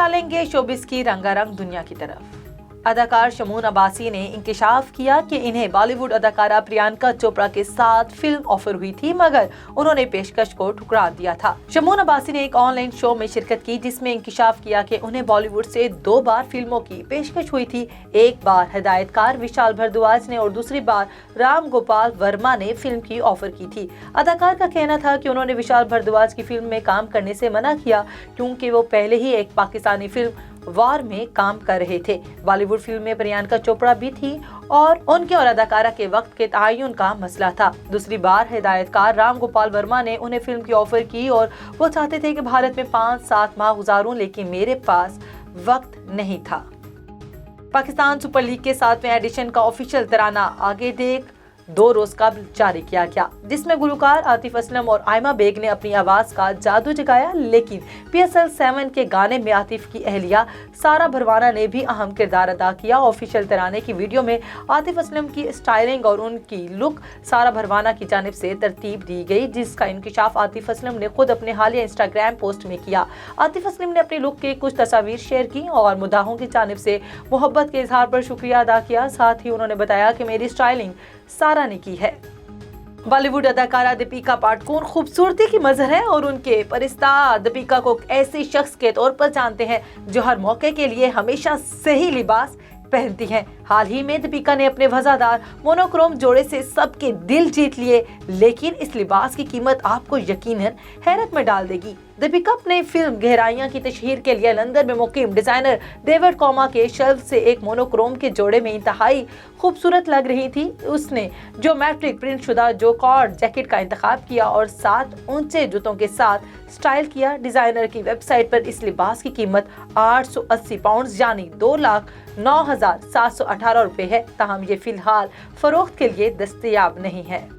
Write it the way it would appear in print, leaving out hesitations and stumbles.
डालेंगे शोबिस की रंगारंग दुनिया की तरफ। अदाकार शमून अब्बासी ने इंकिशाफ किया कि इन्हें बॉलीवुड अदाकारा प्रियंका चोपड़ा के साथ फिल्म ऑफर हुई थी, मगर उन्होंने पेशकश को ठुकरा दिया था। शमून अब्बासी ने एक ऑनलाइन शो में शिरकत की जिसमें इंकिशाफ किया कि उन्हें बॉलीवुड से 2 बार फिल्मों की पेशकश हुई थी। एक बार हिदायतकार विशाल भारद्वाज ने और दूसरी बार राम गोपाल वर्मा ने फिल्म की ऑफर की थी। अदाकार का कहना था कि उन्होंने विशाल भारद्वाज की फिल्म में काम करने से मना किया क्योंकि वो पहले ही एक पाकिस्तानी फिल्म वार में काम कर रहे थे। बॉलीवुड फिल्म में प्रियंका चोपड़ा भी थी और उनके और अदाकारा के वक्त के तयन का मसला था। दूसरी बार हिदायतकार राम गोपाल वर्मा ने उन्हें फिल्म की ऑफर की और वो चाहते थे कि भारत में 5-7 माह गुजारूं, लेकिन मेरे पास वक्त नहीं था। पाकिस्तान सुपर लीग के 7वें एडिशन का ऑफिशियल तराना आगे देख 2 रोज कबल जारी किया गया, जिसमें गुलकार आतिफ असलम और आयमा बेग ने अपनी आवाज का जादू जगाया। लेकिन PSL 7 के गाने में आतिफ की अहलिया सारा भरवाना ने भी अहम किरदार अदा किया। ऑफिशियल तराने की वीडियो में आतिफ असलम की स्टाइलिंग और उनकी लुक सारा भरवाना की जानिब से तरतीब दी गई, जिसका इंकिशाफ आतिफ असलम ने खुद अपने हालिया इंस्टाग्राम पोस्ट में किया। आतिफ असलम ने अपनी लुक की कुछ तस्वीर शेयर की और मुद्दाहों की जानिब से मोहब्बत के इजहार पर शुक्रिया अदा किया। साथ ही उन्होंने बताया कि मेरी स्टाइलिंग सारा ने की है। बॉलीवुड अदाकारा दीपिका पादुकोण खूबसूरती की मजहर है और उनके परिस्ता दीपिका को ऐसे शख्स के तौर पर जानते हैं जो हर मौके के लिए हमेशा सही लिबास पहनती हैं। हाल ही में दीपिका ने अपने वजादार मोनोक्रोम जोड़े से सबके दिल जीत लिए, लेकिन इस लिबास की कीमत आपको यकीनन हैरत में डाल देगी। दीपिका अपने फिल्म गहराइयां की तशहीर के लिए लंदन में मुकीम डिजाइनर डेविड कॉमा के शेल्फ से एक मोनोक्रोम के जोड़े में इंतहाई खूबसूरत लग रही थी। उसने जो मैट्रिक प्रिंट शुदा जो कॉर्ड जैकेट का इंतखाब किया और 7 ऊंचे जूतों के साथ स्टाइल किया। डिजाइनर की वेबसाइट पर इस लिबास की कीमत 880 पाउंड यानी 2,09,718 रुपए है, ताहम ये फिलहाल फरोख्त के लिए दस्तयाब नहीं है।